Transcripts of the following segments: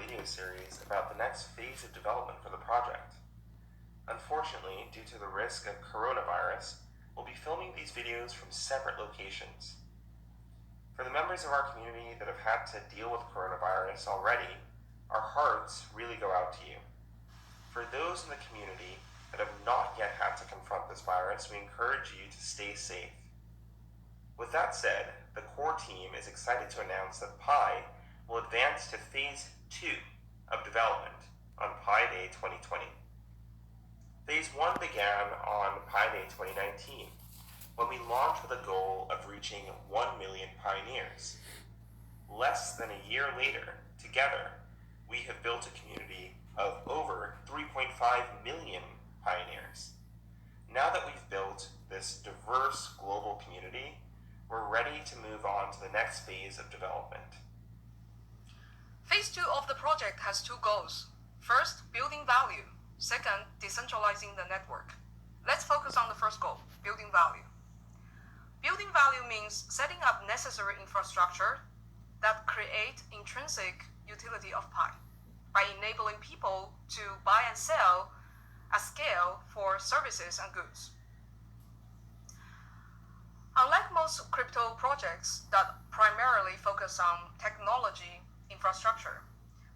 video series about the next phase of development for the project. Unfortunately, due to the risk of coronavirus, we'll be filming these videos from separate locations. For the members of our community that have had to deal with coronavirus already, our hearts really go out to you. For those in the community that have not yet had to confront this virus, we encourage you to stay safe. With that said, the core team is excited to announce that Pi will advance to Phase 2 of development on Pi Day 2020. Phase 1 began on Pi Day 2019, when we launched with a goal of reaching 1 million pioneers. Less than a year later, together, we have built a community of over 3.5 million pioneers. Now that we've built this diverse global community, we're ready to move on to the next phase of development. Phase 2 of the project has two goals. First, building value. Second, decentralizing the network. Let's focus on the first goal, building value. Building value means setting up necessary infrastructure that create intrinsic utility of Pi by enabling people to buy and sell at scale for services and goods. Unlike most crypto projects that primarily focus on technology infrastructure,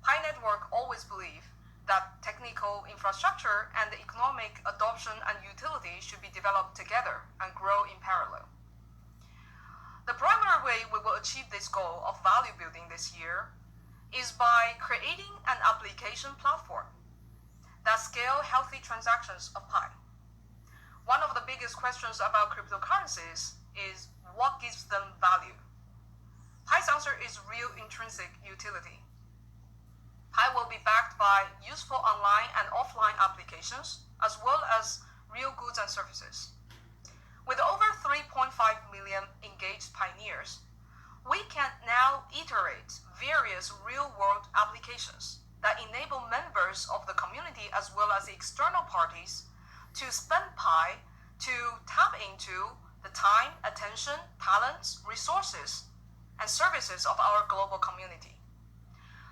Pi Network always believed that technical infrastructure and the economic adoption and utility should be developed together and grow in parallel. The primary way we will achieve this goal of value building this year is by creating an application platform that scale healthy transactions of Pi. One of the biggest questions about cryptocurrencies is what gives them value? Pi's answer is real intrinsic utility. Pi will be backed by useful online and offline applications, as well as real goods and services. With over 3.5 million engaged pioneers, we can now iterate various real-world applications that enable members of the community as well as external parties to spend Pi to tap into the time, attention, talents, resources, and services of our global community.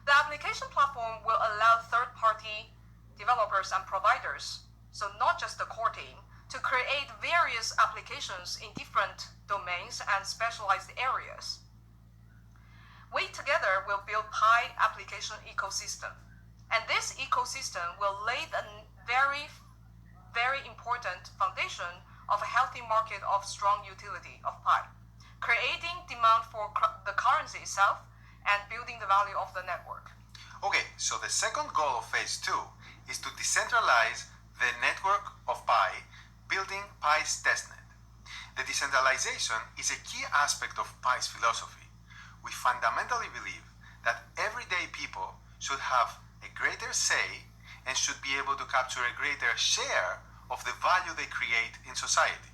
The application platform will allow third-party developers and providers, so not just the core team, to create various applications in different domains and specialized areas. We together will build Pi application ecosystem, and this ecosystem will lay the very, very important foundation of a healthy market of strong utility of Pi, creating demand for the currency itself and building the value of the network. Okay, so the second goal of Phase 2 is to decentralize the network of Pi, building Pi's testnet. The decentralization is a key aspect of Pi's philosophy. We fundamentally believe that everyday people should have a greater say and should be able to capture a greater share of the value they create in society.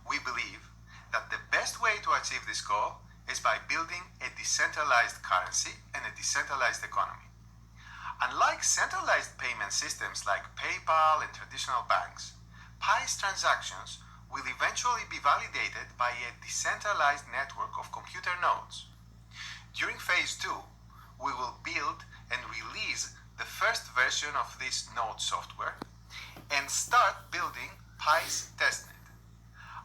We believe that the best way to achieve this goal is by building a decentralized currency and a decentralized economy. Unlike centralized payment systems like PayPal and traditional banks, Pi's transactions will eventually be validated by a decentralized network of computer nodes. During Phase 2, we will build and release the first version of this node software and start building Pi's testnet.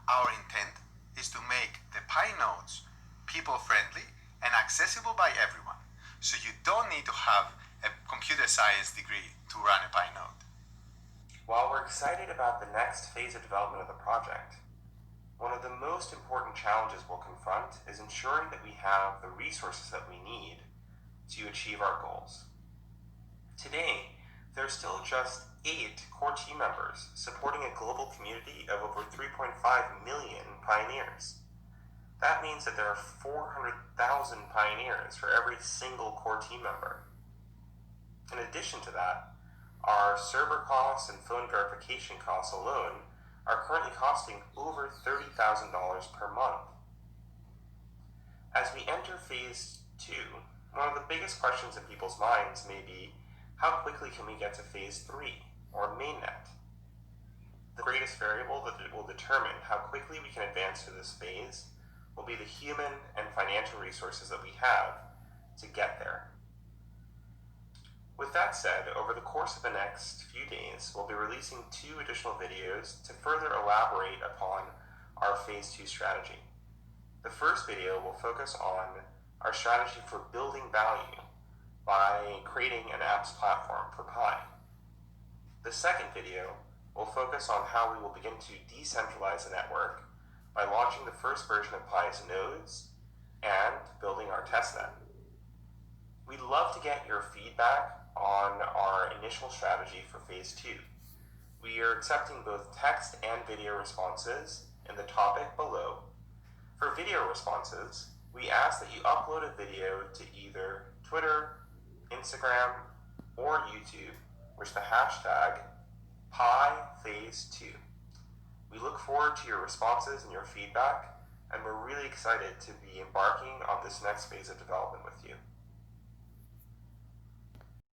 Our intent is to make the Pi nodes people-friendly and accessible by everyone, so you don't need to have a computer science degree to run a Pi node. While we're excited about the next phase of development of the project, one of the most important challenges we'll confront is ensuring that we have the resources that we need to achieve our goals. Today, there are still just 8 core team members supporting a global community of over 3.5 million pioneers. That means that there are 400,000 pioneers for every single core team member. In addition to that, our server costs and phone verification costs alone are currently costing over $30,000 per month. As we enter Phase 2, one of the biggest questions in people's minds may be, how quickly can we get to Phase 3, or mainnet? The greatest variable that will determine how quickly we can advance to this phase will be the human and financial resources that we have to get there. With that said, over the course of the next few days, we'll be releasing 2 additional videos to further elaborate upon our Phase 2 strategy. The first video will focus on our strategy for building value by creating an apps platform for Pi. The second video will focus on how we will begin to decentralize the network by launching the first version of Pi's nodes and building our testnet. We'd love to get your feedback on our initial strategy for Phase 2. We are accepting both text and video responses in the topic below. For video responses, we ask that you upload a video to either Twitter, Instagram, or YouTube with the hashtag #PiPhase2. We look forward to your responses and your feedback, and we're really excited to be embarking on this next phase of development with you.